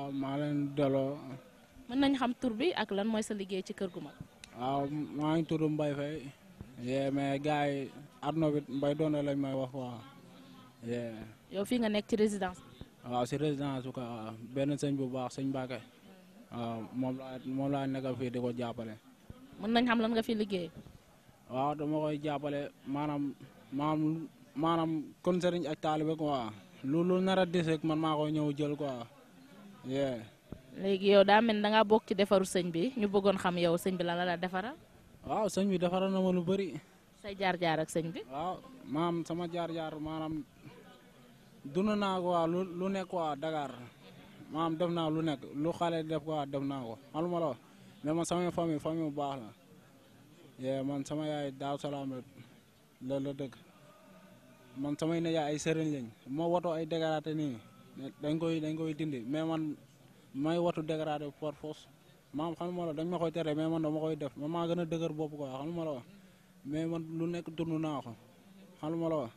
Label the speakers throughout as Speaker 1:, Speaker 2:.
Speaker 1: waaw maa leen delloo.
Speaker 2: mën nañ xam tur bi ak lan mooy sa liggéey ci kër gu mag.
Speaker 1: waaw maa ngi tudd Mbaye Faye. mais gars yi àdduna bi Mbaye doon lañ may wax quoi.
Speaker 2: yow fii nga nekk ci résidence.
Speaker 1: waaw si résidence bi quoi benn sëñ bu baax sëñ Mbacke. waaw moom laa nekkal fii di ko jàppale.
Speaker 2: mën nañ xam lan nga fi liggéey.
Speaker 1: waaw dama koy jàppale maanaam kon sëriñ ak taalibe quoi lu nar a des rek man maa koy ñëw jël quoi.
Speaker 2: léegi yow daa mel da ngaa bokk ci defaru sëñ bi ñu bëggoon xam yow sëñ bi lan la defaral.
Speaker 1: waaw sëñ bi defaral na ma lu bëri.
Speaker 2: say jaar-jaar ak sëñ bi.
Speaker 1: waaw sama jaar-jaar maanaam dund naa ko waa lu nekk waa Dakar maanaam def naa lu nekk lu xale def quoi def naa ko xam ma la wax mais man sama famille bu baax la. man sama yaay Daaru Salaam la dëkk man samay nijaay ay sëriñ lañ moo woto ay dégradé nii dañ koy dindi mais man may watu dégradé par force maam xam ma la dañ ma koy tere mais man dama koy def man maa gën a dëgër bopp quoi xam ma la wax mais man lu nekk dund naa ko xam ma la wax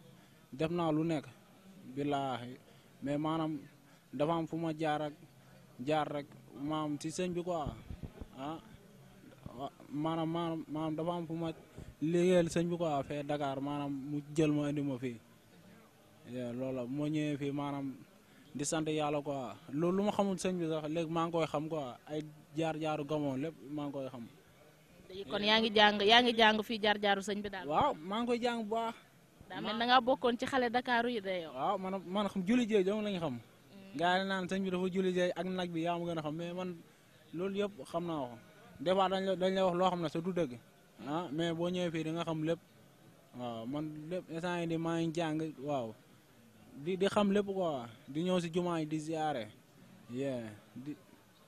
Speaker 1: def naa lu nekk billaahi mais maanaam dafa am fu ma jaar rek maam ci sëñ bi quoi maanaam dafa am fu ma liggéeyal sëñ bi quoi fee Dakar maanaam mu jël ma indi ma fii loolu moo ñëwee fii maanaam di sant yàlla quoi loolu lu ma xamul sëñ bi sax léegi maa ngi koy xam quoi ay jaar-jaaru gamoo lépp maa ngi koy xam.
Speaker 2: kon yaa ngi jàng fii jaar-jaaru sëñ bi daal.
Speaker 1: waaw maa ngi koy jàng bu baax.
Speaker 2: daa mel da ngaa bokkoon ci xale Dakar yi de yow.
Speaker 1: waaw man xam julli jeey dong lañ xam. gars yi naan sëñ bi dafa julli jeey ak nag bi yaa ma gën a xam mais man loolu yëpp xam naa ko des fois dañ la wax loo xam ne sa du dëgg mais boo ñëwee fii di nga xam lépp waaw man lépp instant yii nii maa ngi jàng waaw di xam lépp quoi di ñëw si jumaa yi di ziare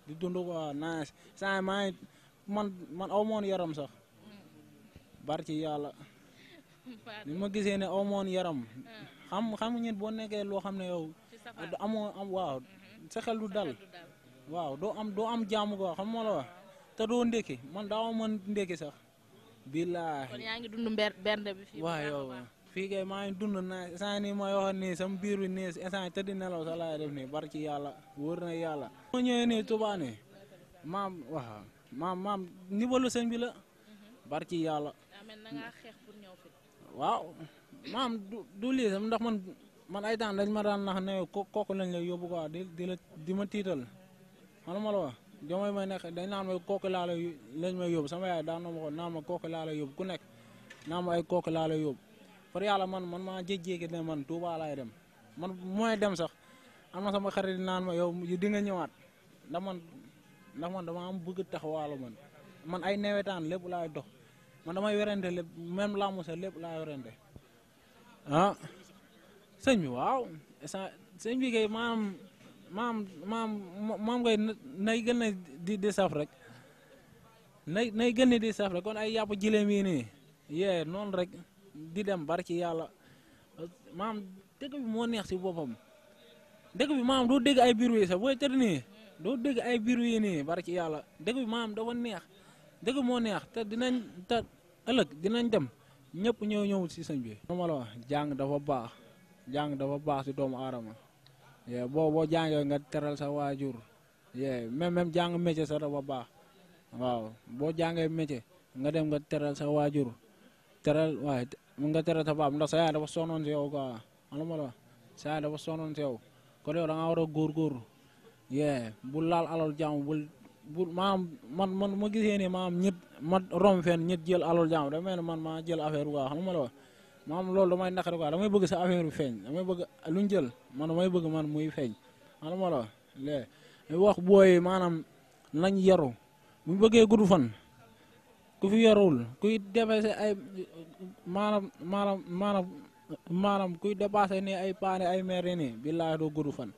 Speaker 1: di dund quoi nice saa maa ngi man aw moon yaram sax barki yàlla ni ma gisee ne aw moon yaram xam ñit boo nekkee loo xam ne yow amoo am waaw sa xel du dal waaw doo am jàmm quoi xam ma la wax te doo ndékki man daaw mën ndékki sax billaahi
Speaker 2: kon yaa ngi dund bernde bi fii.
Speaker 1: waaw yow fii kay maa ngi dund na instant nii may wax nii sama biir bi nii instant tëdd nelaw sax laay def nii barki yàlla wóor na yàlla. ma ñëwee nii Touba nii maam nibalu sëñ bi la barki yàlla. waaw maam du lii sax ndax man ay temps dañ ma daan nax ne kooku lañ lay yóbbu quoi di ma tiital xam ma la wax jamono may nekk dañ naan may kooku lañ may yóbbu sama yaay daan na ma ko naan ma kooku laa lay yóbbu ku nekk naan ma ay kooku laa lay yóbbu par yàlla man maa jékki-jékki ne man Touba laay dem man mooy dem sax am na sama xarit naan ma yow di nga ñëwaat ndax man dama am bëgg taxawaalu man ay nawetaan lépp laay dox man damay werante lépp même làmb sa lépp laay werante sëñ bi waaw sëñ bi kay maam ngay nay gën a di saf rek nay gën a di saf rek kon ay yàpp jileem yi nii noonu rek di dem barki yàlla maam dëkk bi moo neex si boppam dëkk bi maam doo dégg ay biir yi sax booy tëdd nii doo dégg ay biir yi nii barki yàlla dëkk bi maam dafa neex dëkk bi moo neex te ëllëg dinañ dem ñëpp ñëw si sëñ bi. ma la wax jàng dafa baax si doomu aadama boo jàngee nga teral sa waajur même jàng métier sax dafa baax waaw boo jàngee métier nga dem nga teral sa waajur nga teral sa baab ndax sa yaay dafa sonnoon si yow quoi xam la sa yaay dafa sonnoon si yow kon yow da nga war a góorgóorlu bul laal alal jàmm bul man ma gisee ni ma rom fenn ñit jël alal jàmm da mel ne man maa jël affaire quoi xam la wax loolu damay naqari quoi damay bëgg sa affaire feeñ damay bëgg luñ jël damay bëgg muy feeñ xam la wax booy maanaam nañ yaru buñ bëggee gudd fan ku fi yarul kuy dépassé ay maanaam kuy dépassé ni ay paane ay maire nii billaahi doo gudd fan.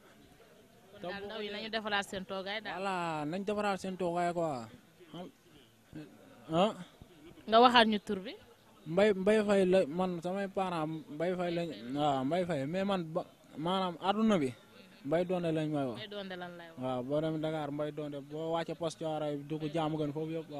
Speaker 2: kon daal ndaw yi nañu defaraat seen toogaay daal.
Speaker 1: voilà nañ defaraat seen toogaay quoi
Speaker 2: nga waxaat ñu tur bi.
Speaker 1: Mbaye Faye la man samay parents Mbaye Faye lañ waaw Mbaye Faye mais man maanaam àdduna bi Mbaye Donde lañ may wax.
Speaker 2: Mbaye Donde lan lay wax.
Speaker 1: waaw boo demee Dakar Mbaye Donde boo wàccee poste Thiaroye dugg jaamu gën foofu yëpp waaw.